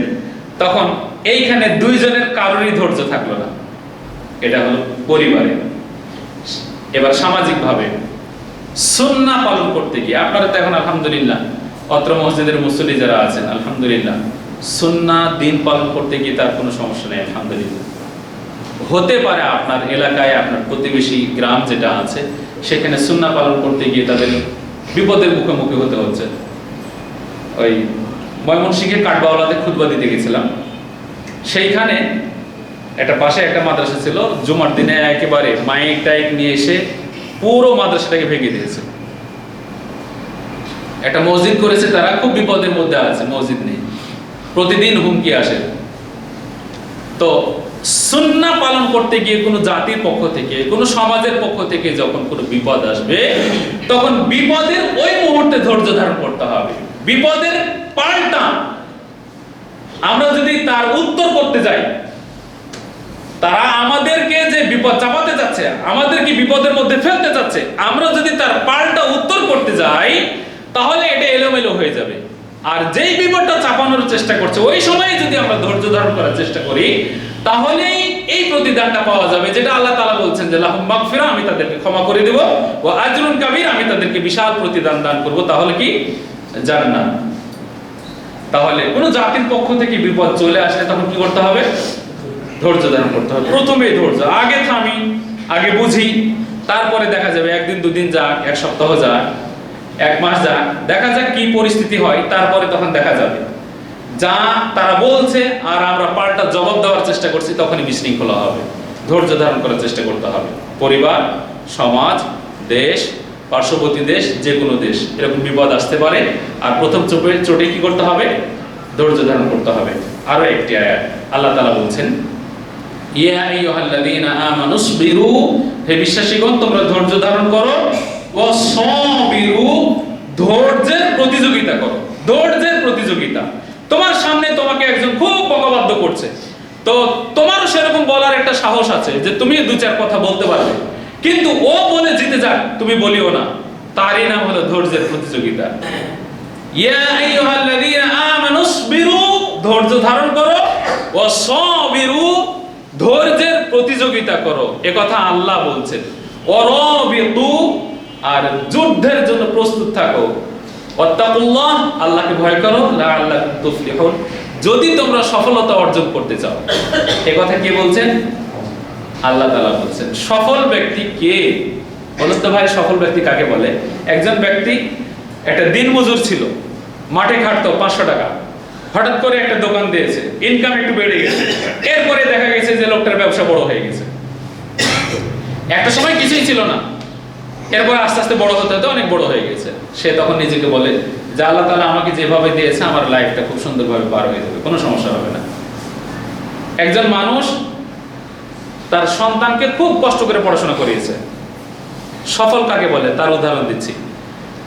তখন এইখানে দুইজনের কারোরই ধৈর্য থাকলো না। এটা হলো পরিবারে। এবার সামাজিক ভাবে সুন্নাহ পালন করতে গিয়ে, আপনারা তো এখন আলহামদুলিল্লাহ অত্র মসজিদের মুসল্লি যারা আছেন, আলহামদুলিল্লাহ সুন্নাহ দিন পালন করতে গিয়ে তার কোনো সমস্যা নেই, আলহামদুলিল্লাহ। হতে পারে আপনার এলাকায়, আপনার প্রতিবেশী গ্রাম যেটা আছে, সেখানে সুন্নাহ পালন করতে গিয়ে তাদের বিপদের মুখোমুখি হতে হচ্ছে। ওই ময়মনসিংহের কাঠবাওলাতে খুতবা দিতে গেছিলাম, সেইখানে একটা পাশে একটা মাদ্রাসা ছিল, জুমার দিনে একেবারে মাইক টাইক নিয়ে এসে পুরো মাদ্রাসাটাকে ভেঙে দিয়েছে। একটা মসজিদ করেছে, তারা খুব বিপদের মধ্যে আছে, মসজিদ নেই, প্রতিদিন হুমকি আসে। তো সুন্নাহ পালন করতে গিয়ে কোনো জাতির পক্ষ থেকে, কোনো সমাজের পক্ষ থেকে যখন কোনো বিপদ আসবে, তখন বিপদের ওই মুহূর্তে ধৈর্য ধারণ করতে হবে। বিপদের পাল্টা আমরা যদি তার উত্তর করতে যাই, তারা আমাদেরকে যে বিপদ চাপাতে যাচ্ছে, আমাদেরকে বিপদের মধ্যে ফেলতে যাচ্ছে, আমরা যদি তার পাল্টা উত্তর করতে যাই, তাহলে এটা এলোমেলো হয়ে যাবে। আর যেই বিপদটা চাপানোর চেষ্টা করছে, ওই সময় যদি আমরা ধৈর্য ধারণ করার চেষ্টা করি, তাহলেই এই প্রতিদানটা পাওয়া যাবে, যেটা আল্লাহ তাআলা বলছেন যে লাহুম মাগফিরা, আমি তাদেরকে ক্ষমা করে দেব, ওয়া আজরুন কাবীর, আমি তাদেরকে বিশাল প্রতিদান দান করব। তাহলে কি? জান্নাত। তাহলে কোন জাতির পক্ষ থেকে বিপদ চলে আসলে তখন কি করতে হবে? ধৈর্য ধারণ করতে হবে। প্রথমেই ধৈর্য, আগে থামি, আগে বুঝি, তারপরে দেখা যাবে একদিন দুদিন যাক, এক সপ্তাহ যাক, এক মাস যাক, দেখা যাক কি পরিস্থিতি হয়, তারপরে তখন দেখা যাবে। যা তারা বলছে আর আমরা পাল্টা জবাব দেওয়ার চেষ্টা করছি, তখনই বিশৃঙ্খলা হবে। ধৈর্য ধারণ করার চেষ্টা করতে হবে। পরিবার, সমাজ, দেশ, পার্শ্ববর্তী দেশ, যে কোনো দেশ, এরকম বিপদ আসতে পারে। আর প্রথম চোটে কি করতে হবে? ধৈর্য ধারণ করতে হবে। আরো একটি আয়াত আল্লাহ তাআলা বলছেন, ইয়া আইয়ুহাল্লাযীনা আমানুসবিরু, হে বিশ্বাসীগণ তোমরা ধৈর্য ধারণ করো, ওয়াসবিরু, ধৈর্যের প্রতিযোগিতা করো। ধৈর্যের প্রতিযোগিতা। তোমার সামনে তোমাকে একজন খুব বকাবাদ্য করছে, তো তোমারও সেরকম বলার একটা সাহস আছে যে তুমি দুই চার কথা বলতে পারবে, কিন্তু ও বলে জিতে যাক, তুমি বলিও না। তারই নাম হলো ধৈর্যের প্রতিযোগিতা। ইয়া আইয়ুহাল্লাযীনা আমানুসবিরু, ধৈর্য ধারণ করো, ওয়াসবিরু, ধৈর্যের প্রতিযোগিতা করো। এ কথা আল্লাহ বলছেন। ওয়ারাবিতু, আর যুদ্ধের জন্য প্রস্তুত থাকো। ওয়াত্তাকুল্লাহ, আল্লাহকে ভয় করো। লাআল্লাকুম তুফলিহুন, যদি তোমরা সফলতা অর্জন করতে চাও। এ কথা কে বলছেন? আল্লাহ তাআলা বলছেন। সফল ব্যক্তি কে? বলুন তো ভাই, সফল ব্যক্তি কাকে বলে? একজন ব্যক্তি একটা দিনমজুর ছিল, মাঠে খাটতো 500 টাকা, হঠাৎ করে একটা দোকান দিয়েছে, ইনকাম একটু বেড়ে গেছে, এরপরে দেখা গেছে যে লোকটার ব্যবসা বড় হয়ে গেছে। একটা সময় কিছুই ছিল না, এরপর আস্তে আস্তে বড় হতে হতে অনেক বড় হয়ে গেছে। সে তখন নিজেকে বলে যে আল্লাহ তাআলা আমাকে যেভাবে দিয়েছে আমার লাইফটা খুব সুন্দরভাবে পার হয়ে যাবে, কোনো সমস্যা হবে না। একজন মানুষ তার সন্তানকে খুব কষ্ট করে পড়াশোনা করিয়েছে। সফল কাকে বলে তার উদাহরণ দিচ্ছি।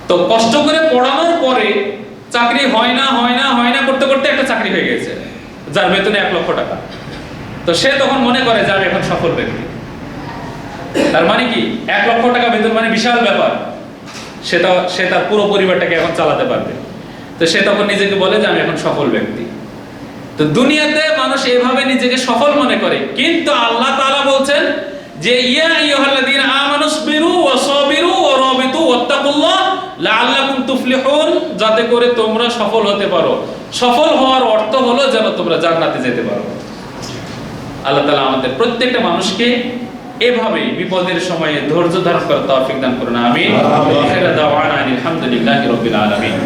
তো কষ্ট করে পড়ানোর পরে চাকরি হয় না করতে করতে একটা চাকরি হয়ে গেছে যার বেতন 1 লক্ষ টাকা। তো সে তখন মনে করে যে আমি এখন সফল ব্যক্তি। তার মানে কি 1 লক্ষ টাকা বেতন মানে বিশাল ব্যাপার, সে তার পুরো পরিবারটাকে এখন চালাতে পারবে। তো সে তখন নিজেকে বলে যে আমি এখন সফল ব্যক্তি। তো দুনিয়াতে মানুষ এভাবে নিজেকে সফল মনে করে, কিন্তু আল্লাহ তাআলা বলছেন যে ইয়া আইয়ুহাল্লাযীনা আমানুসবিরু ওয়া সাবিরু ওয়া রাবিতু ওয়াত্তাকুল্লাহ লাআল্লাকুম তুফলিহুন, যাতে করে তোমরা সফল হতে পারো। সফল হওয়ার অর্থ হলো যেন তোমরা জান্নাতে যেতে পারো। আল্লাহ তাআলা আমাদের প্রত্যেকটা মানুষকে এভাবে বিপদের সময়ে ধৈর্য ধারণ করার তৌফিক দান করুন। আমিন। ওয়া আখিরু দাওয়ানা আলহামদুলিল্লাহি রাব্বিল আলামিন।